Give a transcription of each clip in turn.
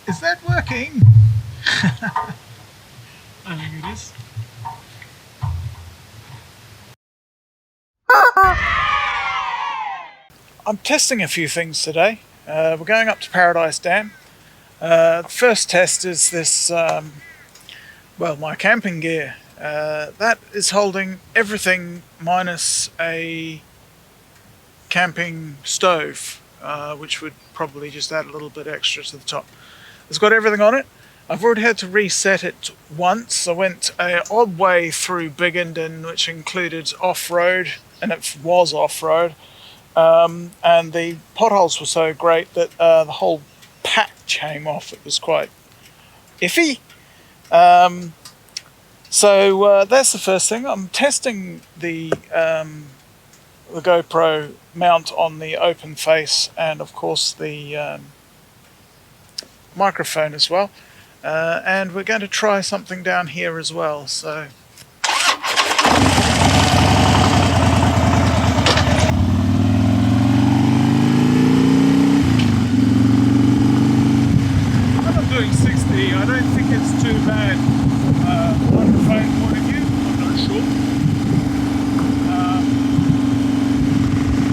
Is that working? I think it is. I'm testing a few things today. We're going up to Paradise Dam. The first test is this, my camping gear. That is holding everything minus a camping stove, which would probably just add a little bit extra to the top. It's got everything on it. I've already had to reset it once. I went an odd way through Biggenden, which included off-road, and it was off-road. And the potholes were so great that the whole patch came off. It was quite iffy. So that's the first thing. I'm testing the GoPro mount on the open face, and of course the microphone as well. And we're going to try something down here as well. So. Doing 60, I don't think it's too bad from a microphone point of view, I'm not sure.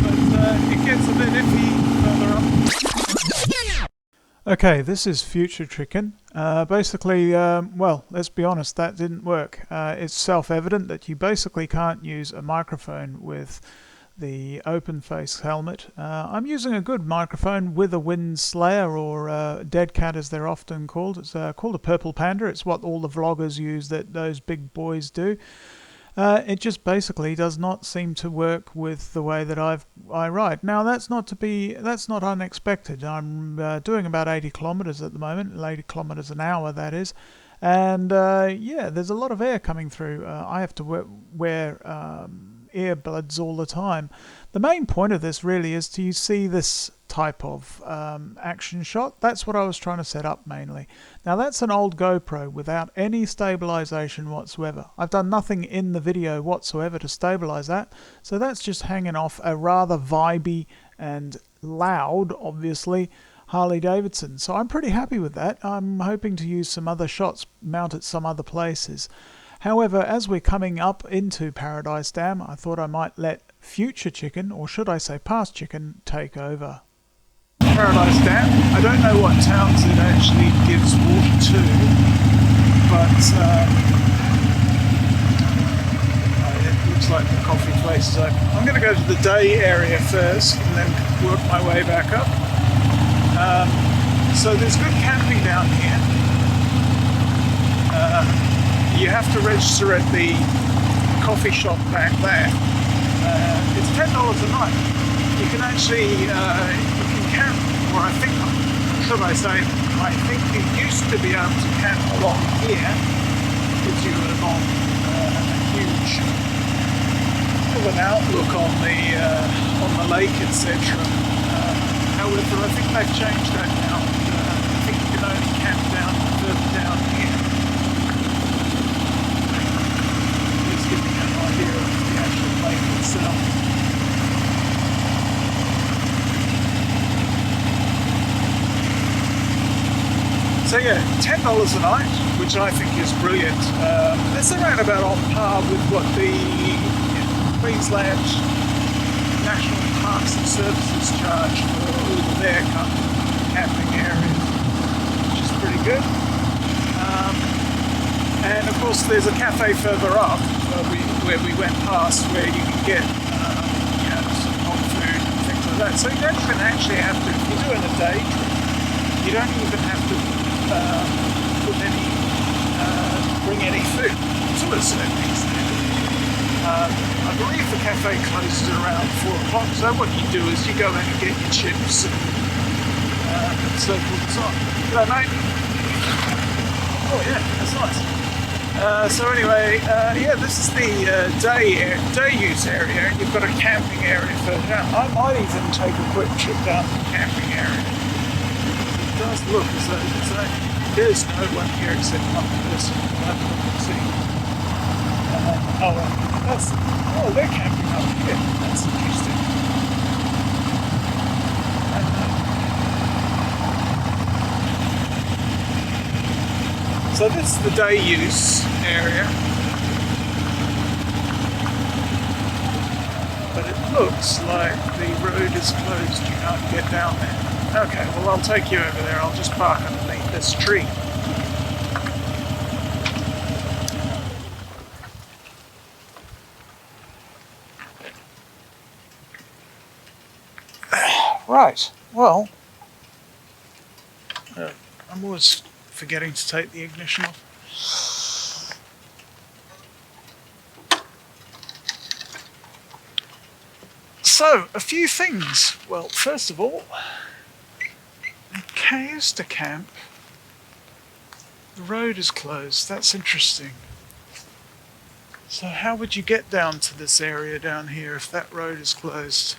But it gets a bit iffy further up. Okay, this is Future Chicken. Basically, let's be honest, that didn't work. It's self-evident that you basically can't use a microphone with the open face helmet. I'm using a good microphone with a wind slayer, or dead cat as they're often called. It's called a purple panda. It's what all the vloggers use, that those big boys do. It just basically does not seem to work with the way that I ride. Now that's not unexpected. I'm doing about 80 kilometers at the moment, 80 kilometers an hour that is. And yeah, there's a lot of air coming through. I have to wear earbuds all the time. The main point of this really is to see this type of action shot. That's what I was trying to set up mainly. Now that's an old GoPro without any stabilization whatsoever. I've done nothing in the video whatsoever to stabilize that, so that's just hanging off a rather vibey and loud, obviously, Harley Davidson. So I'm pretty happy with that. I'm hoping to use some other shots mounted some other places. However, as we're coming up into Paradise Dam, I thought I might let Future Chicken, or should I say Past Chicken, take over. Paradise Dam. I don't know what towns it actually gives water to, but it looks like the coffee place is open. I'm going to go to the day area first and then work my way back up. So there's good camping down here. You have to register at the coffee shop back there. It's $10 a night. You can actually you can camp, or I think you used to be able to camp along here. Gives you a huge of an outlook on the lake, etc. However, I think they've changed that now. I think you can only camp further down here. Just giving you an idea of the actual lake itself. So yeah, $10 a night, which I think is brilliant. That's around about on par with what the Queensland National Parks and Services charge for all of their camping areas, which is pretty good. And of course there's a cafe further up where we went past, where you can get some hot food and things like that. So you don't even actually have to, if you're doing a day trip, you don't even have to bring any food to a certain extent. I believe the cafe closes at around 4 o'clock, so what you do is you go in and get your chips and so forth and so on. G'day mate. Oh yeah, that's nice. So anyway, yeah, this is the day use area, and you've got a camping area further down. I might even take a quick trip down to the camping area. It does look as though there's no one here except one person. I'll have a look and see. They're camping up here. That's interesting. So this is the day use area, but it looks like the road is closed. You can't get down there. Okay, well I'll take you over there. I'll just park underneath this tree. Right, well, I'm always forgetting to take the ignition off. So, a few things. Well, first of all, in Caister Camp, the road is closed. That's interesting. So how would you get down to this area down here if that road is closed?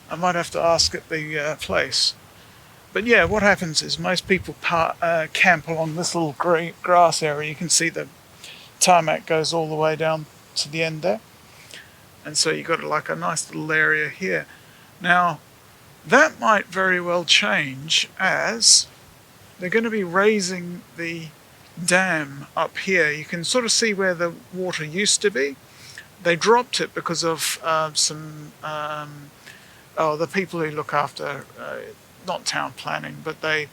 I might have to ask at the place. But yeah, what happens is most people camp along this little grass area. You can see the tarmac goes all the way down to the end there. And so you've got like a nice little area here. Now, that might very well change as they're going to be raising the dam up here. You can sort of see where the water used to be. They dropped it because of the people who look after, not town planning, but they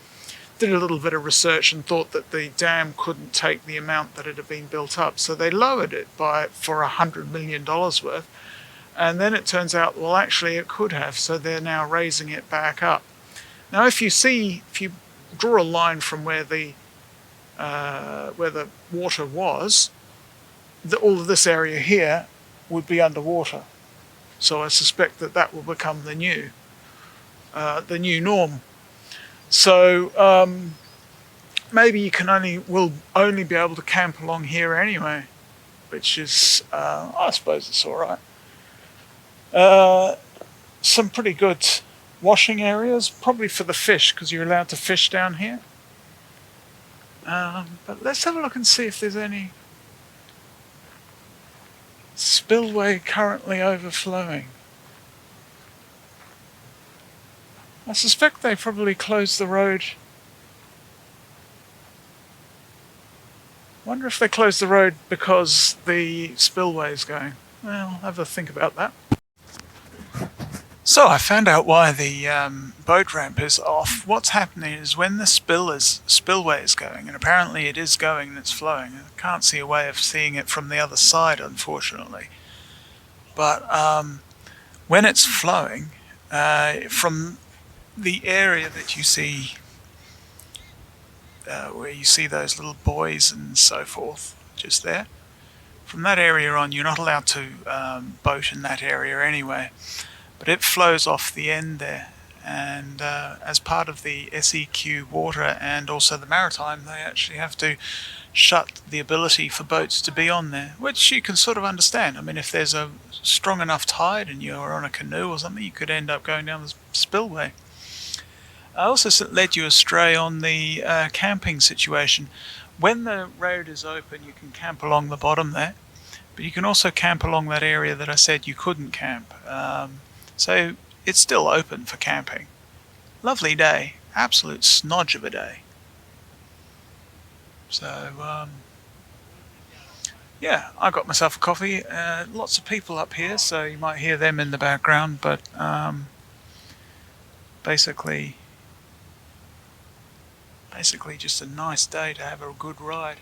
did a little bit of research and thought that the dam couldn't take the amount that had been built up. So they lowered it for $100 million worth. And then it turns out, well, actually it could have. So they're now raising it back up. Now, if you draw a line from where the water was, all of this area here would be underwater. So I suspect that will become the new norm. So maybe you will only be able to camp along here anyway, which is, I suppose it's all right. Some pretty good washing areas, probably for the fish, because you're allowed to fish down here. But let's have a look and see if there's any spillway currently overflowing. I suspect they probably closed the road. Wonder if they closed the road because the spillway is going. Well, I'll have a think about that. So I found out why the boat ramp is off. What's happening is when the spillway is going, and apparently it is going and it's flowing. I can't see a way of seeing it from the other side, unfortunately. But when it's flowing, from the area that you see, where you see those little buoys and so forth, just there, from that area on, you're not allowed to boat in that area anyway. But it flows off the end there, and as part of the SEQ water and also the maritime, they actually have to shut the ability for boats to be on there, which you can sort of understand. I mean, if there's a strong enough tide and you're on a canoe or something, you could end up going down the spillway. I also led you astray on the camping situation. When the road is open, you can camp along the bottom there, but you can also camp along that area that I said you couldn't camp. So it's still open for camping. Lovely day, absolute snodge of a day. So yeah, I got myself a coffee. Lots of people up here, so you might hear them in the background, but basically just a nice day to have a good ride.